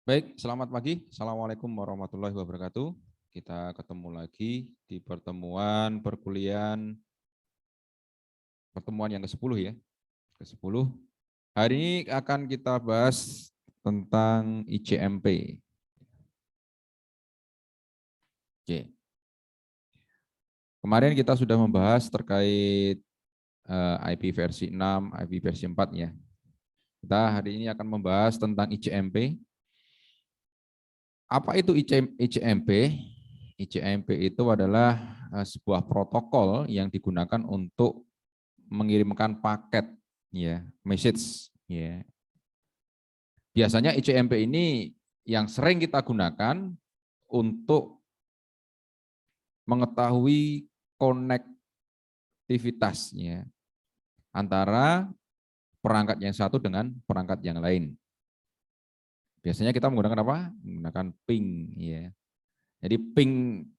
Baik, selamat pagi. Assalamualaikum warahmatullahi wabarakatuh. Kita ketemu lagi di pertemuan yang ke-10 ya. Ke-10. Hari ini akan kita bahas tentang ICMP. Oke. Kemarin kita sudah membahas terkait IP versi 6, IP versi 4 ya. Kita hari ini akan membahas tentang ICMP. Apa itu ICMP? ICMP itu adalah sebuah protokol yang digunakan untuk mengirimkan paket ya, message ya. Biasanya ICMP ini yang sering kita gunakan untuk mengetahui konektivitas ya, antara perangkat yang satu dengan perangkat yang lain. Biasanya kita menggunakan apa? Menggunakan ping ya. Jadi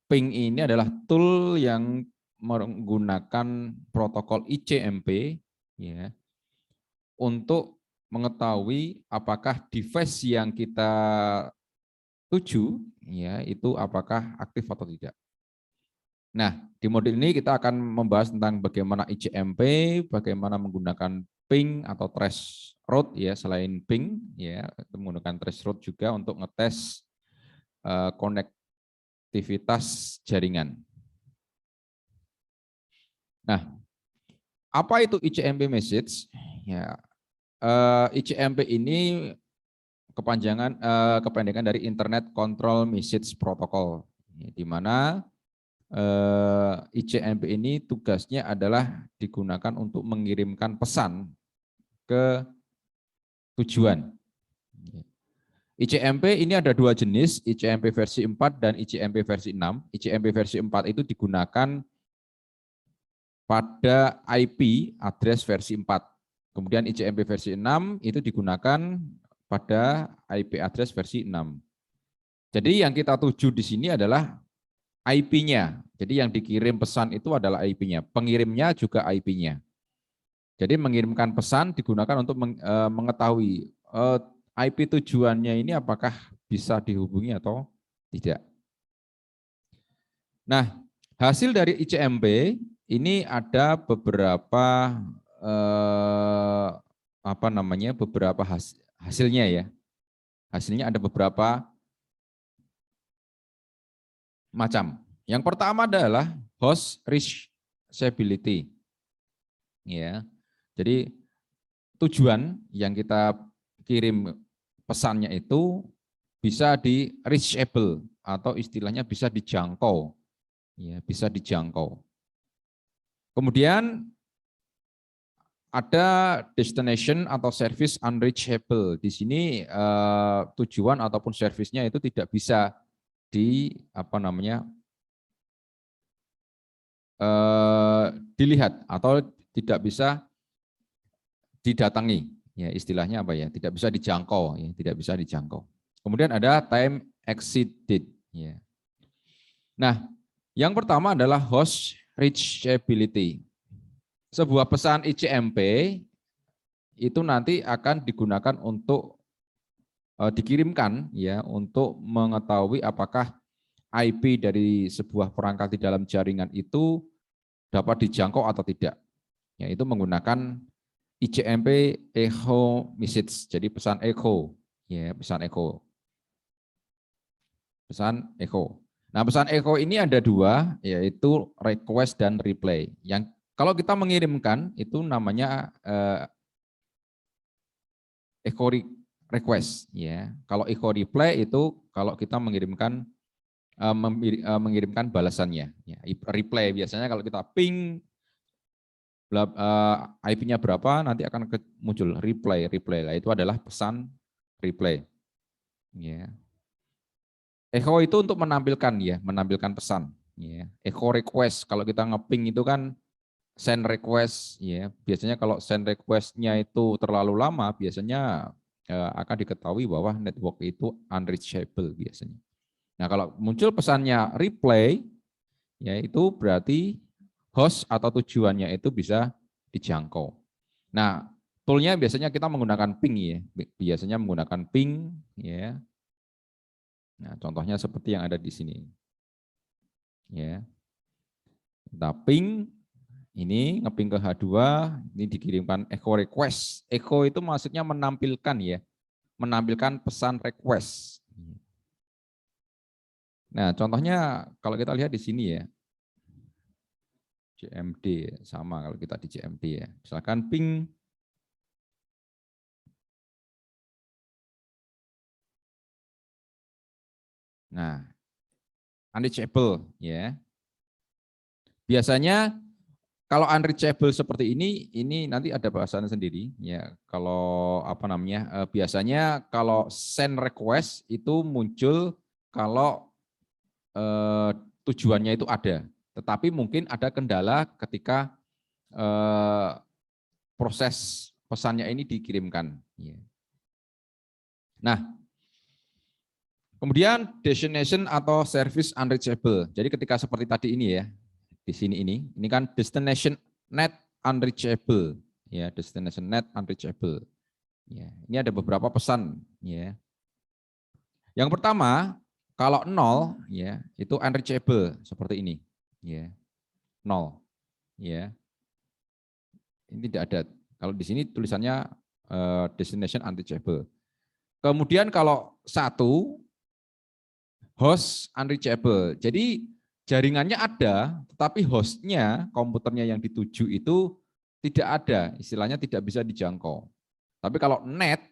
ping ini adalah tool yang menggunakan protokol ICMP ya, untuk mengetahui apakah device yang kita tuju ya itu apakah aktif atau tidak. Nah, di modul ini kita akan membahas tentang bagaimana ICMP, bagaimana menggunakan ping atau threshold ya, selain ping ya, menggunakan threshold juga untuk ngetes konektivitas jaringan. Nah, apa itu ICMP message? Ya, ICMP ini kepanjangan dari Internet Control Message Protocol, di mana ICMP ini tugasnya adalah digunakan untuk mengirimkan pesan ke tujuan. ICMP ini ada dua jenis, ICMP versi 4 dan ICMP versi 6. ICMP versi 4 itu digunakan pada IP address versi 4. Kemudian ICMP versi 6 itu digunakan pada IP address versi 6. Jadi yang kita tuju di sini adalah IP-nya. Jadi yang dikirim pesan itu adalah IP-nya. Pengirimnya juga IP-nya. Jadi mengirimkan pesan digunakan untuk mengetahui IP tujuannya ini apakah bisa dihubungi atau tidak. Nah, hasil dari ICMP ini ada beberapa beberapa hasilnya ya. Hasilnya ada beberapa macam. Yang pertama adalah host reachability. Ya. Jadi tujuan yang kita kirim pesannya itu bisa di reachable atau istilahnya bisa dijangkau. Ya, bisa dijangkau. Kemudian ada destination atau service unreachable. Di sini tujuan ataupun servisnya itu tidak bisa dilihat atau tidak bisa didatangi. Ya, istilahnya apa ya? Tidak bisa dijangkau, ya, tidak bisa dijangkau. Kemudian ada time exceeded. Ya. Nah, yang pertama adalah host reachability. Sebuah pesan ICMP itu nanti akan digunakan untuk dikirimkan ya untuk mengetahui apakah IP dari sebuah perangkat di dalam jaringan itu dapat dijangkau atau tidak. Yaitu menggunakan ICMP echo message. Jadi pesan echo, ya pesan echo. Pesan echo. Nah, pesan echo ini ada dua, yaitu request dan reply. Yang kalau kita mengirimkan itu namanya echo request, ya. Kalau echo reply itu kalau kita mengirimkan balasannya. Ya, reply biasanya kalau kita ping IP-nya berapa nanti akan muncul reply lah itu adalah pesan reply. Ya. Echo itu untuk menampilkan pesan. Ya. Echo request kalau kita ngeping itu kan send request. Ya. Biasanya kalau send request-nya itu terlalu lama biasanya akan diketahui bahwa network itu unreachable biasanya. Nah kalau muncul pesannya reply, ya itu berarti host atau tujuannya itu bisa dijangkau. Nah, toolnya biasanya kita menggunakan ping ya, biasanya menggunakan ping ya. Nah, contohnya seperti yang ada di sini. Ya. Kita ping, ini ngeping ke H2, ini dikirimkan echo request. Echo itu maksudnya menampilkan ya, menampilkan pesan request. Nah, contohnya kalau kita lihat di sini ya, JMD sama kalau kita di JMD ya. Misalkan ping nah, unreachable ya. Biasanya kalau unreachable seperti ini nanti ada bahasannya sendiri ya. Kalau apa namanya? Biasanya kalau send request itu muncul kalau tujuannya itu ada. Tetapi mungkin ada kendala ketika proses pesannya ini dikirimkan. Nah, kemudian destination atau service unreachable. Jadi ketika seperti tadi ini ya, di sini ini kan destination net unreachable, ya destination net unreachable. Ya, ini ada beberapa pesan. Ya. Yang pertama, kalau 0, ya itu unreachable seperti ini. Ya, 0. Ya, ini tidak ada. Kalau di sini tulisannya destination unreachable. Kemudian kalau 1, host unreachable. Jadi jaringannya ada, tetapi hostnya, komputernya yang dituju itu tidak ada, istilahnya tidak bisa dijangkau. Tapi kalau net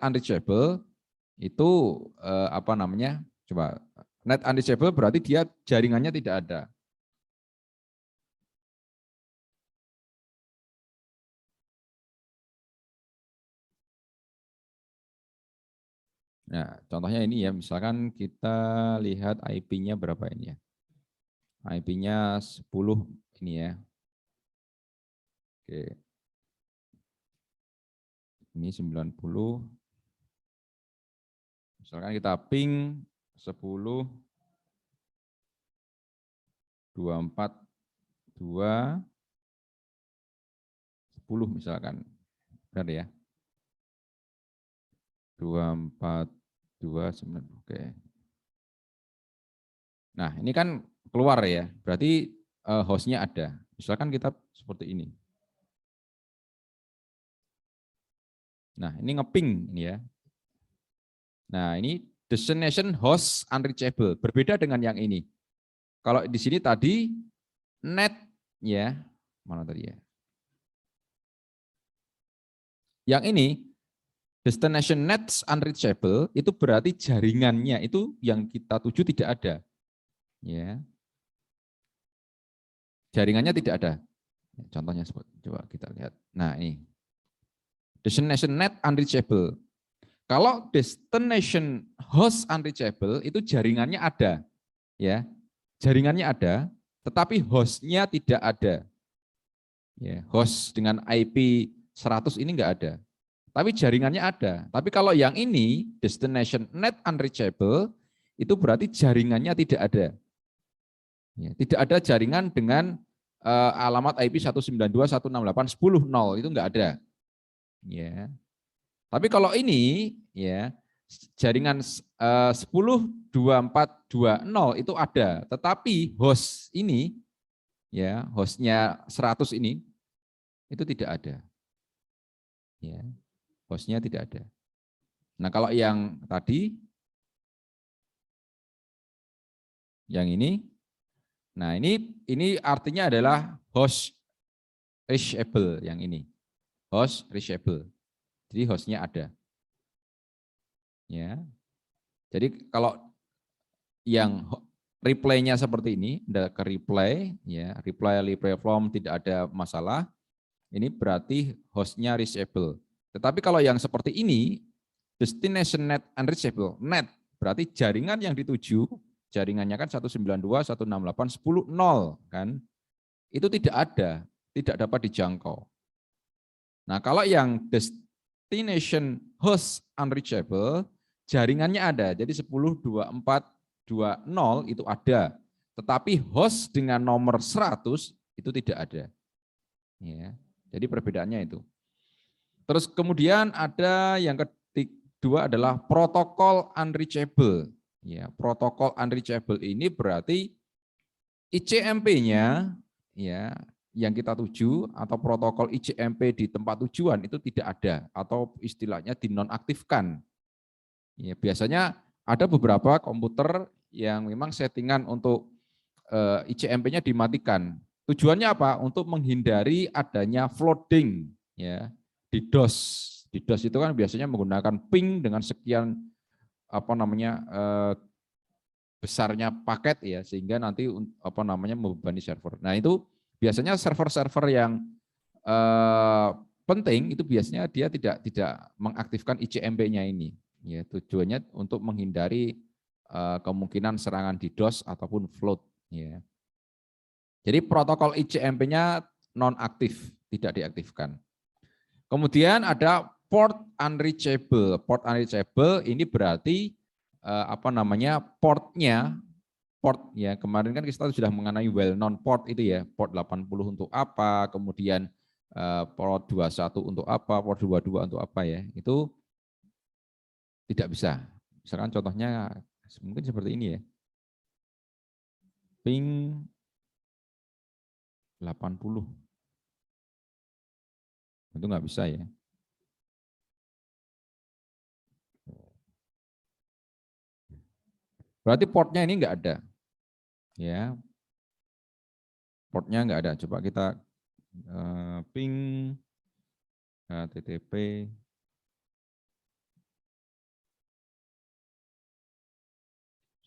unreachable itu apa namanya? Coba net unreachable berarti dia jaringannya tidak ada. Nah, contohnya ini ya, misalkan kita lihat IP-nya berapa ini ya. IP-nya 10 ini ya. Oke. Ini 90. Misalkan kita ping 10 242 10 misalkan. Benar ya? 242 9. Oke. Nah, ini kan keluar ya. Berarti hostnya ada. Misalkan kita seperti ini. Nah, ini ngeping ini ya. Nah, ini destination host unreachable. Berbeda dengan yang ini. Kalau di sini tadi net ya. Mana tadi ya? Yang ini destination net unreachable itu berarti jaringannya itu yang kita tuju tidak ada. Ya. Jaringannya tidak ada. Contohnya coba kita lihat. Nah, ini. Destination net unreachable. Kalau destination host unreachable itu jaringannya ada. Ya. Jaringannya ada, tetapi hostnya tidak ada. Ya, host dengan IP 100 ini enggak ada. Tapi jaringannya ada. Tapi kalau yang ini destination net unreachable itu berarti jaringannya tidak ada. Ya, tidak ada jaringan dengan alamat IP 192.168.10.0 itu enggak ada. Ya. Tapi kalau ini ya jaringan 10.24.20 itu ada, tetapi host ini ya, hostnya 100 ini itu tidak ada. Ya. Hostnya tidak ada. Nah, kalau yang tadi yang ini, nah ini artinya adalah host reachable yang ini. Host reachable. Jadi hostnya ada. Ya. Jadi kalau yang reply-nya seperti ini, ada ke reply, ya, reply from tidak ada masalah. Ini berarti hostnya reachable. Tetapi kalau yang seperti ini, destination net unreachable, net berarti jaringan yang dituju, jaringannya kan 192.168.10.0 kan, itu tidak ada, tidak dapat dijangkau. Nah, kalau yang destination host unreachable, jaringannya ada, jadi 10.24.20 itu ada, tetapi host dengan nomor 100 itu tidak ada. Ya, jadi perbedaannya itu. Terus kemudian ada yang kedua adalah protokol unreachable. Ya, protokol unreachable ini berarti ICMP-nya ya yang kita tuju atau protokol ICMP di tempat tujuan itu tidak ada atau istilahnya dinonaktifkan. Ya, biasanya ada beberapa komputer yang memang settingan untuk ICMP-nya dimatikan. Tujuannya apa? Untuk menghindari adanya flooding ya di DOS. Di DOS itu kan biasanya menggunakan ping dengan sekian besarnya paket ya sehingga nanti membebani server. Nah, itu biasanya server-server yang penting itu biasanya dia tidak mengaktifkan ICMP-nya ini. Ya, tujuannya untuk menghindari kemungkinan serangan DDoS ataupun flood. Ya. Jadi protokol ICMP-nya non-aktif, tidak diaktifkan. Kemudian ada port unreachable. Port unreachable ini berarti portnya, port ya kemarin kan kita sudah mengenai well known port itu ya, port 80 untuk apa, kemudian port 21 untuk apa, port 22 untuk apa ya, itu tidak bisa. Misalkan contohnya mungkin seperti ini ya, ping 80, itu nggak bisa ya. Berarti portnya ini nggak ada, ya, portnya nggak ada. Coba kita ping HTTP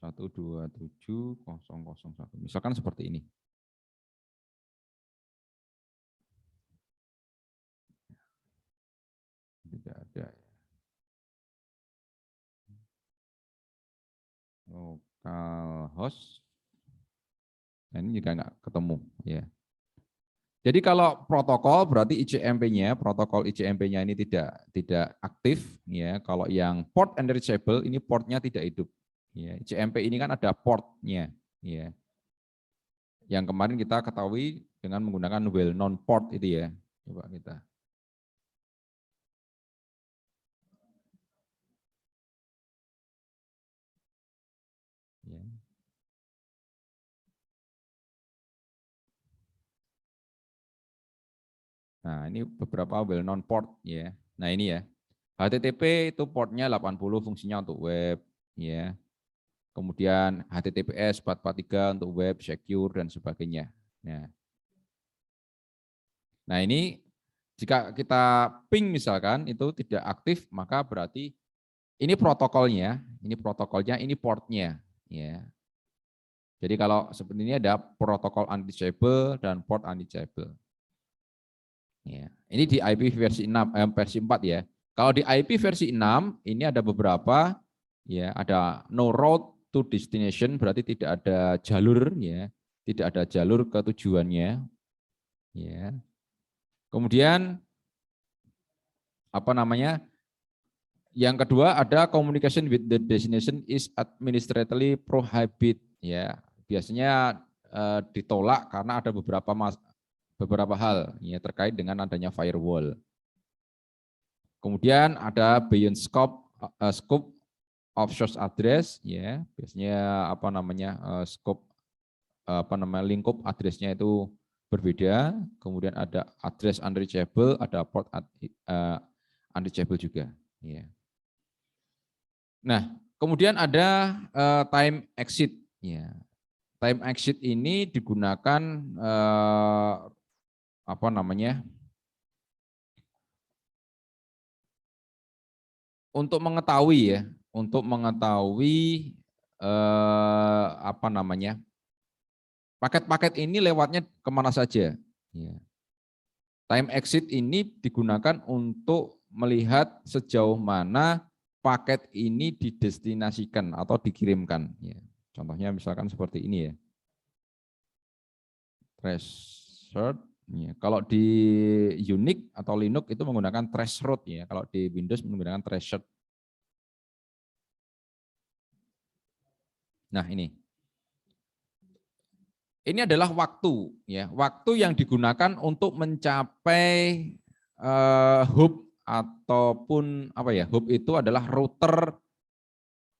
127.0.0.1, misalkan seperti ini. Tidak ada. Localhost. Nah, ini juga nggak ketemu ya. Jadi kalau protokol berarti ICMP-nya, protokol ICMP-nya ini tidak aktif ya. Kalau yang port unreachable ini portnya tidak hidup. Ya, ICMP ini kan ada portnya ya. Yang kemarin kita ketahui dengan menggunakan well known port itu ya. Coba kita. Ya. Nah, ini beberapa well known port ya. Nah, ini ya. HTTP itu portnya 80 fungsinya untuk web ya. Kemudian HTTPS 443 untuk web, secure dan sebagainya. Nah, ini jika kita ping misalkan itu tidak aktif, maka berarti ini protokolnya, ini portnya ya. Jadi kalau seperti ini ada protokol undisable dan port undisable. Ya. Ini di IP versi 6 versi 4 ya. Kalau di IP versi 6 ini ada beberapa ya, ada no route to destination berarti tidak ada jalur ya, tidak ada jalur ke tujuannya. Ya. Kemudian yang kedua ada communication with the destination is administratively prohibited ya. Biasanya ditolak karena ada beberapa hal ya terkait dengan adanya firewall. Kemudian ada beyond scope of source address ya, biasanya scope lingkup addressnya itu berbeda. Kemudian ada address unreachable, ada port unreachable juga ya. Nah, kemudian ada time exit ya. Time exit ini digunakan untuk mengetahui paket-paket ini lewatnya kemana saja. Ya. Time exit ini digunakan untuk melihat sejauh mana paket ini didestinasikan atau dikirimkan. Ya. Contohnya misalkan seperti ini ya. Threshold. Ya. Kalau di Unix atau Linux itu menggunakan threshold ya. Kalau di Windows menggunakan threshold. Nah ini. Ini adalah waktu, ya, waktu yang digunakan untuk mencapai hub ataupun apa ya, hub itu adalah router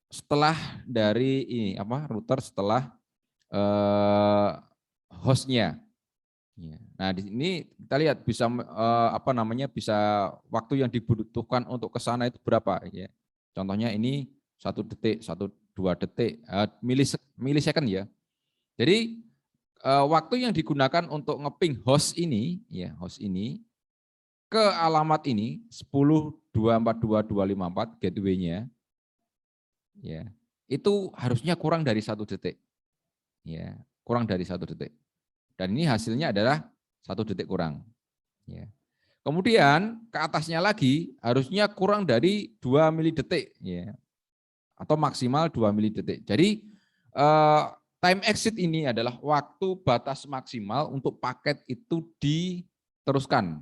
setelah dari ini router setelah hostnya. Nah di sini kita lihat bisa bisa waktu yang dibutuhkan untuk ke sana itu berapa ya. Contohnya ini 1 detik, 1-2 detik, milisecond ya. Jadi waktu yang digunakan untuk ngeping host ini ke alamat ini 10.242.254 gateway-nya ya. Itu harusnya kurang dari 1 detik. Ya, kurang dari 1 detik. Dan ini hasilnya adalah 1 detik kurang. Ya. Kemudian ke atasnya lagi harusnya kurang dari 2 milidetik ya. Atau maksimal 2 milidetik. Jadi time exit ini adalah waktu batas maksimal untuk paket itu diteruskan.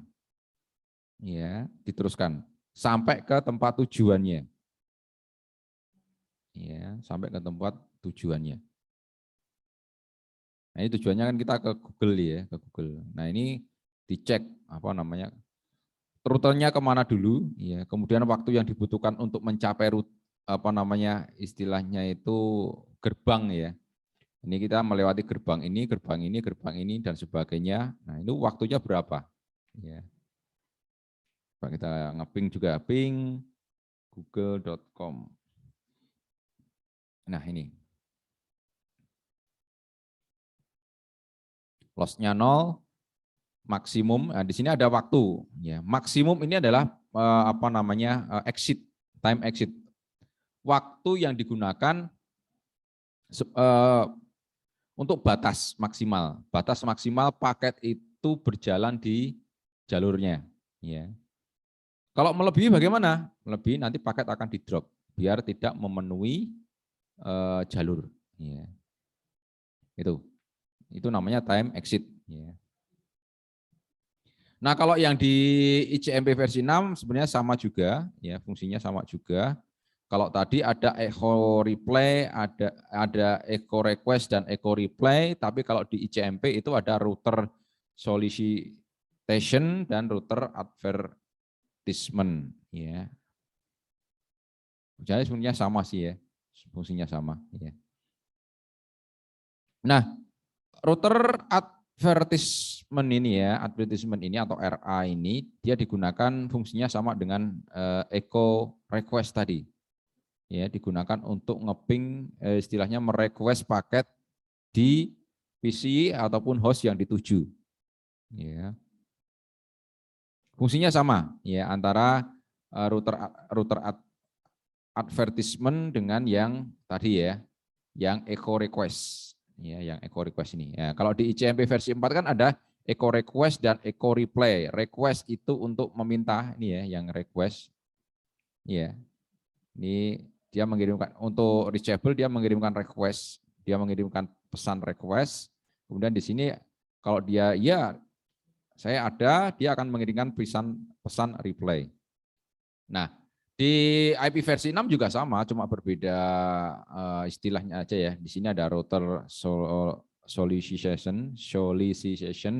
Ya, diteruskan sampai ke tempat tujuannya. Ya, sampai ke tempat tujuannya. Nah, ini tujuannya kan kita ke Google ya, ke Google. Nah, ini dicek rutenya kemana dulu, ya. Kemudian waktu yang dibutuhkan untuk mencapai istilahnya itu gerbang ya. Ini kita melewati gerbang ini dan sebagainya. Nah, itu waktunya berapa? Ya. Kita ngeping juga ping google.com. Nah, ini. Loss-nya 0, maksimum. Nah, di sini ada waktu. Ya, maksimum ini adalah exit, time exit. Waktu yang digunakan untuk batas maksimal. Batas maksimal paket itu berjalan di jalurnya. Ya. Kalau melebihi bagaimana? Melebihi nanti paket akan di drop biar tidak memenuhi jalur. Ya. Itu namanya time exit. Ya. Nah, kalau yang di ICMP versi 6 sebenarnya sama juga, ya fungsinya sama juga. Kalau tadi ada echo replay, ada echo request dan echo replay, tapi kalau di ICMP itu ada router solicitation dan router advertisement. Ya. Jadi sebenarnya sama sih ya, fungsinya sama. Ya. Nah, router advertisement ini atau RA ini dia digunakan fungsinya sama dengan echo request tadi. Ya, digunakan untuk ngeping istilahnya merequest paket di PC ataupun host yang dituju. Ya. Fungsinya sama ya antara router advertisement dengan yang tadi ya, yang echo request. Ya, yang echo request ini. Ya, kalau di ICMP versi 4 kan ada echo request dan echo replay. Request itu untuk meminta ini ya, yang request. Ya. Ini dia mengirimkan untuk reachable, dia mengirimkan request, dia mengirimkan pesan request. Kemudian di sini kalau dia ya saya ada, dia akan mengirimkan pesan reply. Nah, di IP versi 6 juga sama, cuma berbeda istilahnya aja ya. Di sini ada router solicitation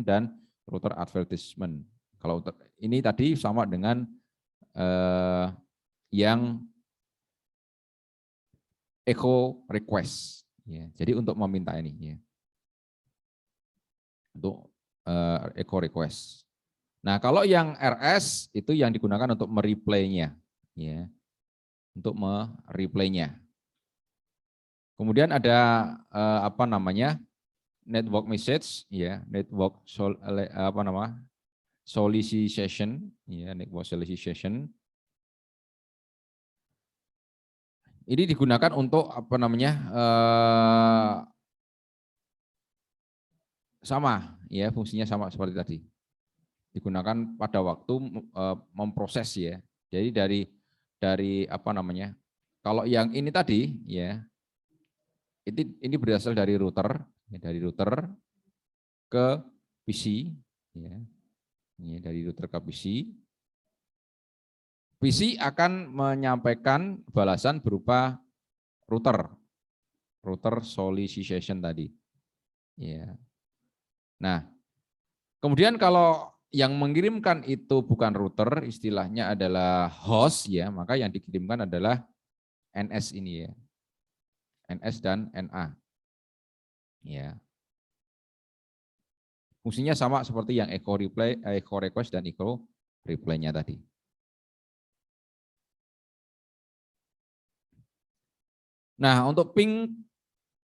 dan router advertisement. Kalau ini tadi sama dengan yang echo request. Ya, jadi untuk meminta ini, ya. Untuk echo request. Nah, kalau yang RS itu yang digunakan untuk mereplaynya, ya, untuk mereplaynya. Kemudian ada network message, ya, network solicitation, ya, network solicitation. Ini digunakan untuk sama ya, fungsinya sama seperti tadi. Digunakan pada waktu memproses ya. Jadi dari kalau yang ini tadi ya, ini berasal dari router, ya, dari router ke PC ya. Ini dari router ke PC. PC akan menyampaikan balasan berupa router solicitation tadi. Ya. Nah, kemudian kalau yang mengirimkan itu bukan router, istilahnya adalah host ya, maka yang dikirimkan adalah NS ini ya. NS dan NA. Ya. Fungsinya sama seperti yang echo request dan echo reply-nya tadi. Nah, untuk ping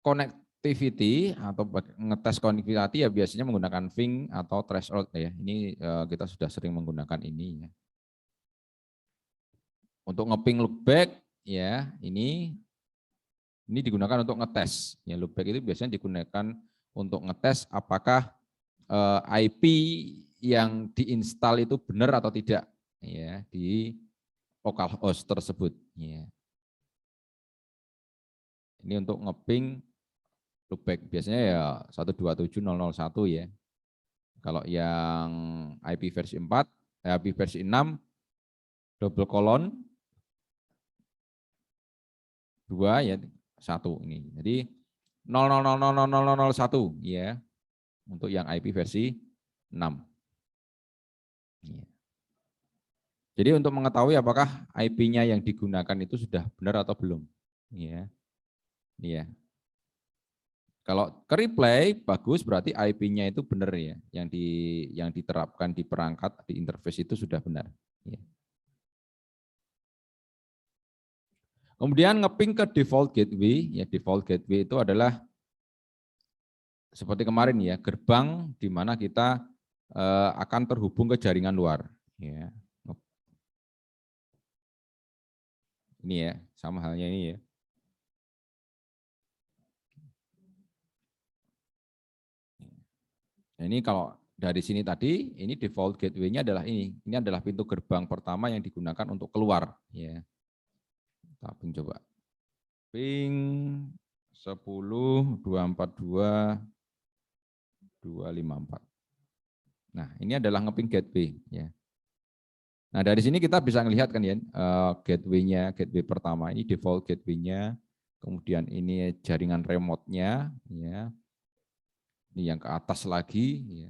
connectivity atau ngetes konektivitas ya biasanya menggunakan ping atau threshold ya. Ini kita sudah sering menggunakan ini ya. Untuk ngeping loopback ya, ini digunakan untuk ngetes. Ya, loopback itu biasanya digunakan untuk ngetes apakah IP yang diinstal itu benar atau tidak ya di localhost tersebut ya. Ini untuk ngeping loopback biasanya ya 127.0.0.1 ya. Kalau yang IP versi 4, IP versi 6 double colon 2 ya 1 ini. Jadi 0000001 ya untuk yang IP versi 6. Ya. Jadi untuk mengetahui apakah IP-nya yang digunakan itu sudah benar atau belum. Ya. Iya. Kalau ke replay bagus berarti IP-nya itu benar ya, yang diterapkan di perangkat di interface itu sudah benar. Ya. Kemudian ngeping ke default gateway, ya default gateway itu adalah seperti kemarin ya, gerbang di mana kita akan terhubung ke jaringan luar. Ya. Ini ya, sama halnya ini ya. Nah, ini kalau dari sini tadi, ini default gateway-nya adalah ini. Ini adalah pintu gerbang pertama yang digunakan untuk keluar. Ya. Kita ping coba. Ping 10, 242, 254. Nah, ini adalah ngeping gateway. Ya. Nah, dari sini kita bisa melihat kan ya, gateway-nya, gateway pertama ini default gateway-nya, kemudian ini jaringan remote-nya, ya. Ini yang ke atas lagi. Ya.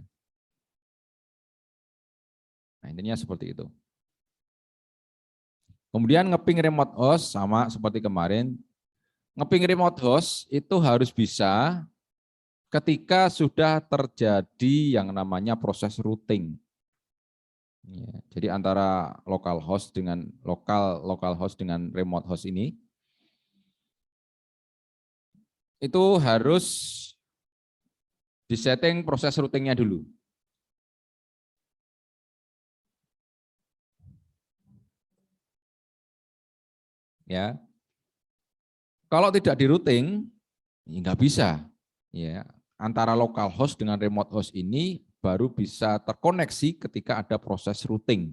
Nah, intinya seperti itu. Kemudian ngeping remote host sama seperti kemarin. Ngeping remote host itu harus bisa ketika sudah terjadi yang namanya proses routing. Ya, jadi antara local host dengan local host dengan remote host ini itu harus disetting proses routingnya dulu. Ya, kalau tidak di routing, ya nggak bisa. Ya, antara local host dengan remote host ini baru bisa terkoneksi ketika ada proses routing.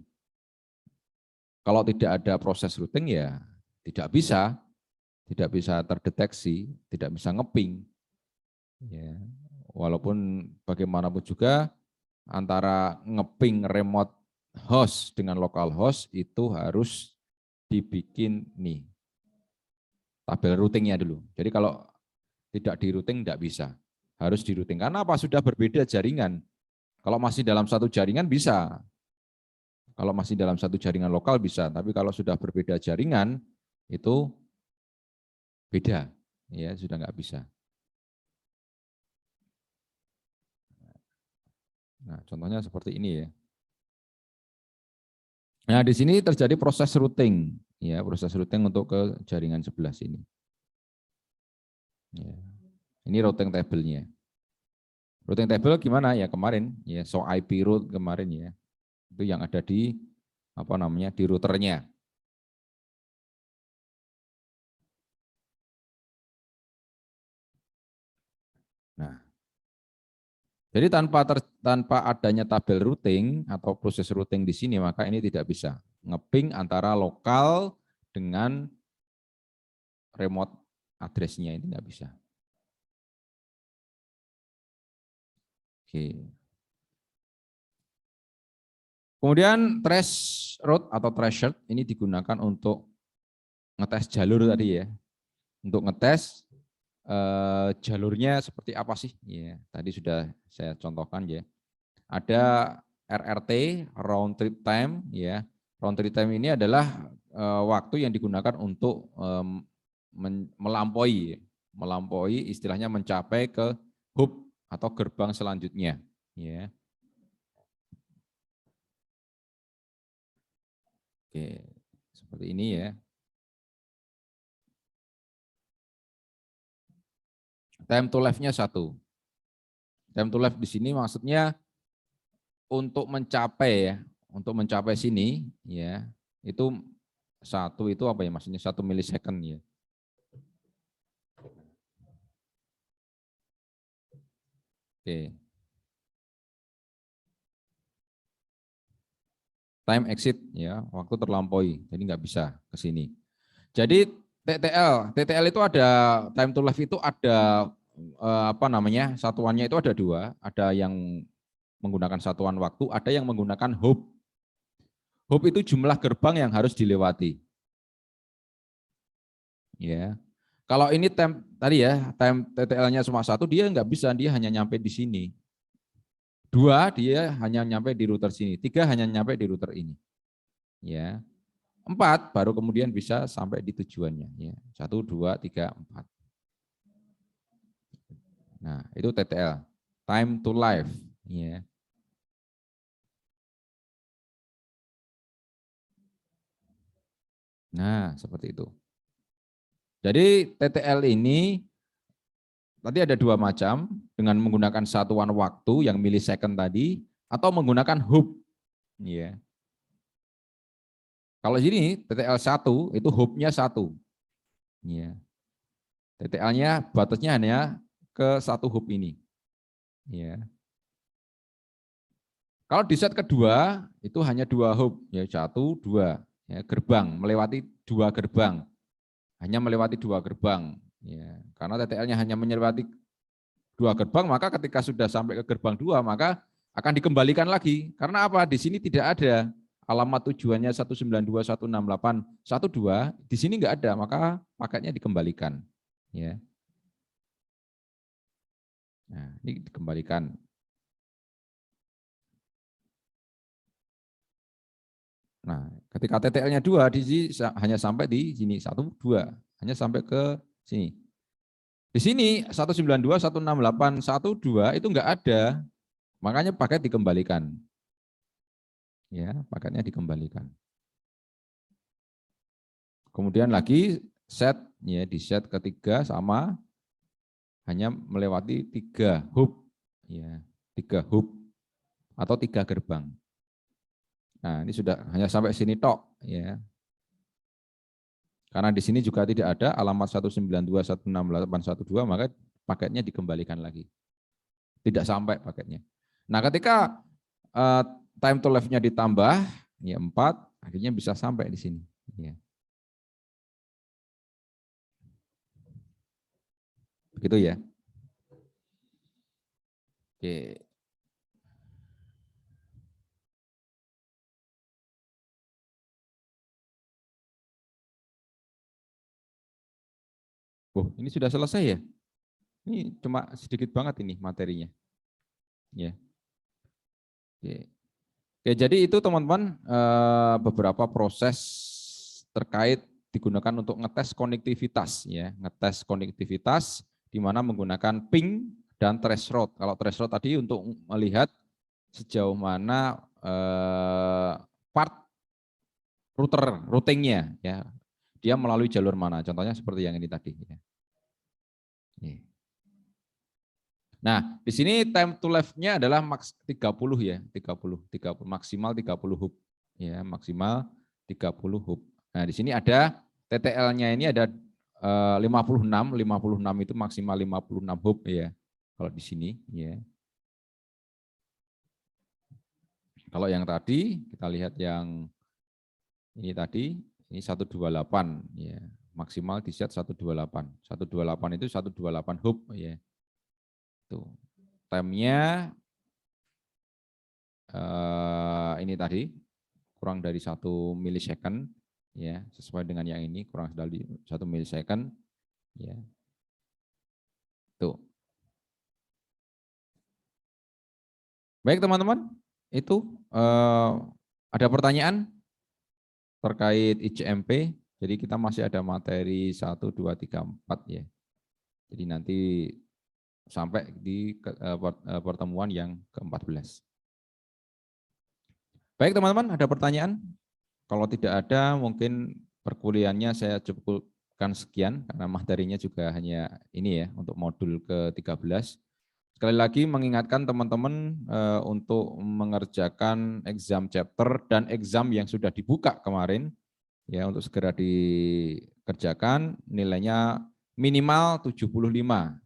Kalau tidak ada proses routing ya tidak bisa terdeteksi, tidak bisa ngeping. Ya, walaupun bagaimanapun juga antara ngeping remote host dengan local host itu harus dibikin nih tabel routingnya dulu. Jadi kalau tidak di routing tidak bisa, harus di routing. Karena apa? Sudah berbeda jaringan. Kalau masih dalam satu jaringan bisa, kalau masih dalam satu jaringan lokal bisa, tapi kalau sudah berbeda jaringan itu beda, ya sudah nggak bisa. Nah, contohnya seperti ini ya. Nah, di sini terjadi proses routing, ya proses routing untuk ke jaringan sebelah sini. Ya. Ini routing table-nya. Routing table gimana ya kemarin ya, so IP route kemarin ya. Itu yang ada di apa namanya di routernya. Nah, jadi tanpa adanya tabel routing atau proses routing di sini maka ini tidak bisa ngeping antara lokal dengan remote address-nya, ini tidak bisa. Oke. Kemudian trace route atau threshold ini digunakan untuk ngetes jalur tadi ya. Untuk ngetes jalurnya seperti apa sih? Ya, tadi sudah saya contohkan ya. Ada RRT, round trip time, ya. Round trip time ini adalah waktu yang digunakan untuk melampaui istilahnya mencapai ke hub atau gerbang selanjutnya, ya. Oke, seperti ini ya. Time to live-nya 1. Time to live di sini maksudnya untuk mencapai sini ya, itu 1 itu apa ya maksudnya 1 milisecond ya. Oke. Time exit ya, waktu terlampaui, jadi nggak bisa ke sini. Jadi TTL itu ada time to live itu ada apa namanya satuannya itu ada 2, ada yang menggunakan satuan waktu, ada yang menggunakan hub. Hub itu jumlah gerbang yang harus dilewati. Ya, kalau ini tadi ya time TTL-nya cuma 1, dia nggak bisa, dia hanya nyampe di sini. 2 dia hanya nyampe di router sini, 3 hanya nyampe di router ini. Ya. 4 baru kemudian bisa sampai di tujuannya. Ya. 1, 2, 3, 4. Nah, itu TTL, time to live. Ya. Nah, seperti itu. Jadi TTL ini tadi ada 2 macam, dengan menggunakan satuan waktu yang milisecond tadi, atau menggunakan hub. Ya. Kalau sini TTL 1 itu hubnya 1. Ya. TTL-nya batasnya hanya ke 1 hub ini. Ya. Kalau di set kedua itu hanya 2 hub, ya 1, 2 ya, gerbang, melewati 2 gerbang, hanya melewati 2 gerbang. Ya. Karena TTL-nya hanya melewati 2 gerbang, maka ketika sudah sampai ke gerbang 2 maka akan dikembalikan lagi. Karena apa? Di sini tidak ada alamat tujuannya 192.168.12, di sini nggak ada, maka paketnya dikembalikan. Ya. Nah, ini dikembalikan. Nah, ketika TTL-nya 2 di sini hanya sampai di sini 1, 2, hanya sampai ke sini. Di sini 192.168.12 itu enggak ada, makanya paket dikembalikan. Ya, paketnya dikembalikan. Kemudian lagi set, ya di set ketiga sama, hanya melewati 3 hub, ya 3 hub atau 3 gerbang. Nah, ini sudah hanya sampai sini tok, ya. Karena di sini juga tidak ada alamat 192.168.12, maka paketnya dikembalikan lagi. Tidak sampai paketnya. Nah, ketika time to live-nya ditambah, ya 4, akhirnya bisa sampai di sini. Ya. Begitu ya. Oke. Oh, ini sudah selesai ya? Ini cuma sedikit banget ini materinya. Ya. Oke. Oke, jadi itu teman-teman beberapa proses terkait digunakan untuk ngetes konektivitas, ya, ngetes konektivitas di mana menggunakan ping dan threshold. Kalau threshold tadi untuk melihat sejauh mana part routingnya, ya, dia melalui jalur mana. Contohnya seperti yang ini tadi. Ya. Nah, di sini time to live-nya adalah maks 30 ya, 30 maksimal 30 hub. Ya, maksimal 30 hub. Nah, di sini ada TTL-nya ini ada 56 itu maksimal 56 hub ya. Kalau di sini ya. Kalau yang tadi kita lihat yang ini tadi ini 128 ya. Maksimal di set 128. 128 itu 128 hub ya. Tuh. Time-nya ini tadi kurang dari 1 milisecond ya, sesuai dengan yang ini kurang dari 1 milisecond ya. Tuh. Baik teman-teman, Itu ada pertanyaan terkait ICMP? Jadi kita masih ada materi 1, 2, 3, 4 ya. Jadi nanti sampai di pertemuan yang ke-14. Baik teman-teman, ada pertanyaan? Kalau tidak ada, mungkin perkuliahannya saya cukupkan sekian, karena materinya juga hanya ini ya, untuk modul ke-13. Sekali lagi mengingatkan teman-teman untuk mengerjakan exam chapter dan exam yang sudah dibuka kemarin, ya untuk segera dikerjakan, nilainya minimal 75%,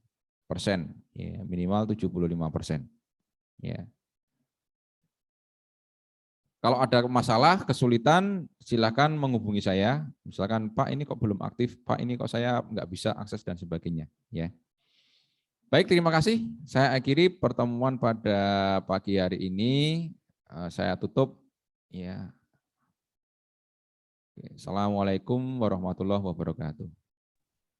ya, minimal 75%. Ya. Kalau ada masalah, kesulitan, silakan menghubungi saya. Misalkan, Pak ini kok belum aktif, Pak ini kok saya nggak bisa akses dan sebagainya. Ya. Baik, terima kasih. Saya akhiri pertemuan pada pagi hari ini. Saya tutup. Ya. Assalamualaikum warahmatullahi wabarakatuh.